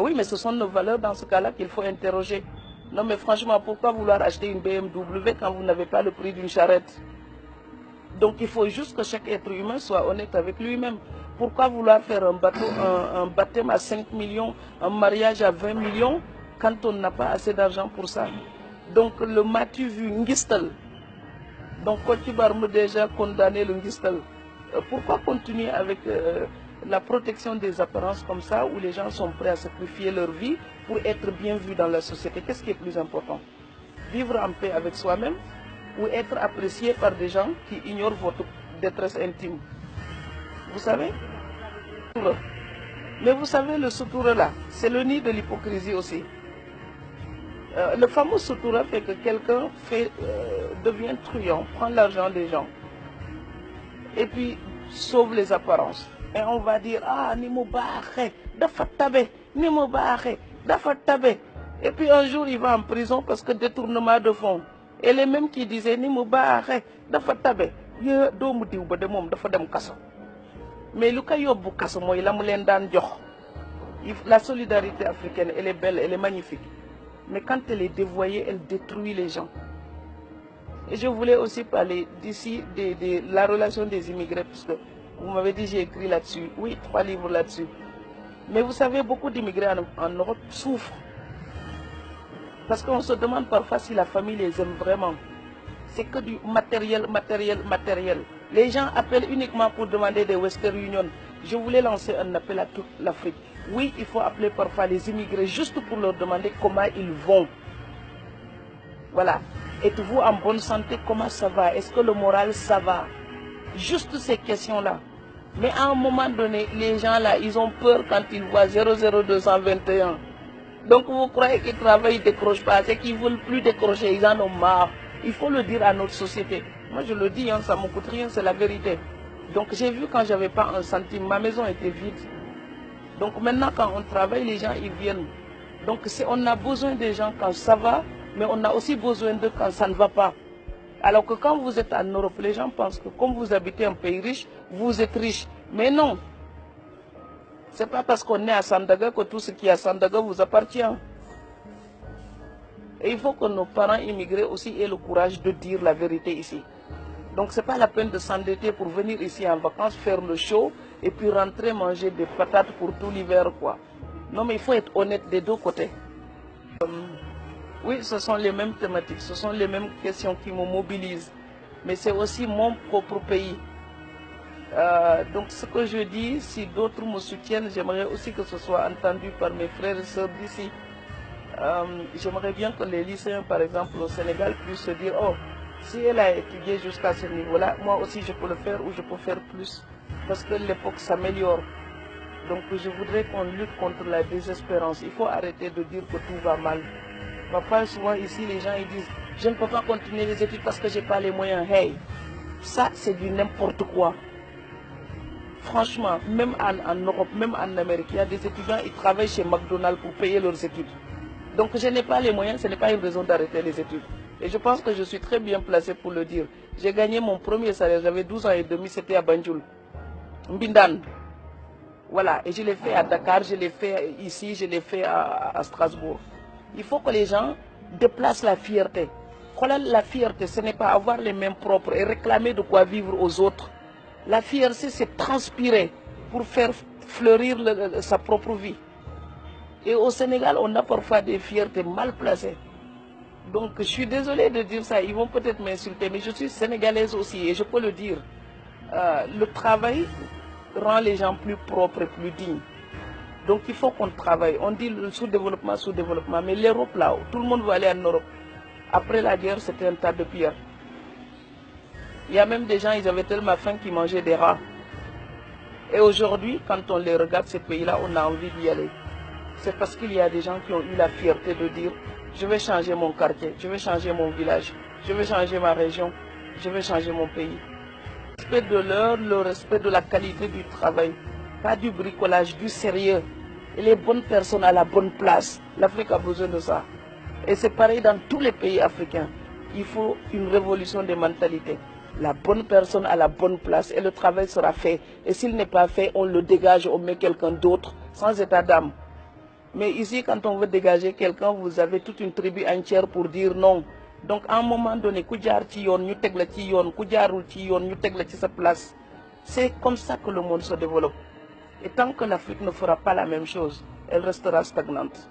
Oui, mais ce sont nos valeurs dans ce cas-là qu'il faut interroger. Non, mais franchement, pourquoi vouloir acheter une BMW quand vous n'avez pas le prix d'une charrette? Donc il faut juste que chaque être humain soit honnête avec lui-même. Pourquoi vouloir faire un baptême à 5 millions, un mariage à 20 millions, quand on n'a pas assez d'argent pour ça? Donc le m'as-tu vu ngistal? Donc quand tu vas déjà condamner le ngistal, pourquoi continuer avec la protection des apparences comme ça, où les gens sont prêts à sacrifier leur vie pour être bien vus dans la société? Qu'est-ce qui est plus important? Vivre en paix avec soi-même ou être apprécié par des gens qui ignorent votre détresse intime? Vous savez? Mais vous savez, le sutura là, c'est le nid de l'hypocrisie aussi. Le fameux sutura fait que quelqu'un devient truand, prend l'argent des gens et puis sauve les apparences. Et on va dire, ah, ni mo baaxe, dafa tabe, ni mo baaxe, dafa tabe. Et puis un jour, il va en prison parce que détournement de fonds. Et les mêmes qui disaient, ni mo baaxe, dafa tabe, ye doomu diw ba de mom dafa dem kaso. Mais lu ko yóbbu kaso mooy la mu leen daan jox. La solidarité africaine, elle est belle, elle est magnifique. Mais quand elle est dévoyée, elle détruit les gens. Et je voulais aussi parler d'ici de la relation des immigrés, puisque vous m'avez dit j'ai écrit là-dessus. Oui, 3 livres là-dessus. Mais vous savez, beaucoup d'immigrés en Europe souffrent. Parce qu'on se demande parfois si la famille les aime vraiment. C'est que du matériel, matériel, matériel. Les gens appellent uniquement pour demander des Western Union. Je voulais lancer un appel à toute l'Afrique. Oui, il faut appeler parfois les immigrés juste pour leur demander comment ils vont. Voilà. Êtes-vous en bonne santé? Comment ça va? Est-ce que le moral, ça va? Juste ces questions-là. Mais à un moment donné, les gens là, ils ont peur quand ils voient 00221. Donc vous croyez qu'ils travaillent, ils ne décrochent pas. C'est qu'ils ne veulent plus décrocher, ils en ont marre. Il faut le dire à notre société. Moi je le dis, hein, ça ne me coûte rien, c'est la vérité. Donc j'ai vu quand j'avais pas un centime, ma maison était vide. Donc maintenant quand on travaille, les gens ils viennent. Donc on a besoin des gens quand ça va, mais on a aussi besoin d'eux quand ça ne va pas. Alors que quand vous êtes en Europe, les gens pensent que comme vous habitez un pays riche, vous êtes riche. Mais non. Ce n'est pas parce qu'on est à Sandaga que tout ce qui est à Sandaga vous appartient. Et il faut que nos parents immigrés aussi aient le courage de dire la vérité ici. Donc ce n'est pas la peine de s'endetter pour venir ici en vacances, faire le show et puis rentrer manger des patates pour tout l'hiver, quoi. Non, mais il faut être honnête des deux côtés. Oui, ce sont les mêmes thématiques, ce sont les mêmes questions qui me mobilisent. Mais c'est aussi mon propre pays. Donc ce que je dis, si d'autres me soutiennent, j'aimerais aussi que ce soit entendu par mes frères et sœurs d'ici. J'aimerais bien que les lycéens, par exemple, au Sénégal, puissent se dire, oh, si elle a étudié jusqu'à ce niveau-là, moi aussi je peux le faire ou je peux faire plus. Parce que l'époque s'améliore. Donc je voudrais qu'on lutte contre la désespérance. Il faut arrêter de dire que tout va mal. Parfois, souvent ici, les gens ils disent, je ne peux pas continuer les études parce que je n'ai pas les moyens. Hey, ça c'est du n'importe quoi. Franchement, même en Europe, même en Amérique, il y a des étudiants qui travaillent chez McDonald's pour payer leurs études. Donc je n'ai pas les moyens, ce n'est pas une raison d'arrêter les études. Et je pense que je suis très bien placé pour le dire. J'ai gagné mon premier salaire, j'avais 12 ans et demi, c'était à Banjul, Mbindan. Voilà, et je l'ai fait à Dakar, je l'ai fait ici, je l'ai fait à Strasbourg. Il faut que les gens déplacent la fierté. La fierté, ce n'est pas avoir les mains propres et réclamer de quoi vivre aux autres. La fierté, c'est transpirer pour faire fleurir sa propre vie. Et au Sénégal, on a parfois des fiertés mal placées. Donc, je suis désolée de dire ça, ils vont peut-être m'insulter, mais je suis sénégalaise aussi et je peux le dire. Le travail rend les gens plus propres et plus dignes. Donc, il faut qu'on travaille. On dit le sous-développement, mais l'Europe là, tout le monde veut aller en Europe. Après la guerre, c'était un tas de pierres. Il y a même des gens, ils avaient tellement faim qu'ils mangeaient des rats. Et aujourd'hui, quand on les regarde, ces pays-là, on a envie d'y aller. C'est parce qu'il y a des gens qui ont eu la fierté de dire, je vais changer mon quartier, je vais changer mon village, je vais changer ma région, je vais changer mon pays. Le respect de l'heure, le respect de la qualité du travail, pas du bricolage, du sérieux. Et les bonnes personnes à la bonne place. L'Afrique a besoin de ça. Et c'est pareil dans tous les pays africains. Il faut une révolution des mentalités. La bonne personne à la bonne place et le travail sera fait. Et s'il n'est pas fait, on le dégage, on met quelqu'un d'autre sans état d'âme. Mais ici, quand on veut dégager quelqu'un, vous avez toute une tribu entière pour dire non. Donc, à un moment donné, sa place. C'est comme ça que le monde se développe. Et tant que l'Afrique ne fera pas la même chose, elle restera stagnante.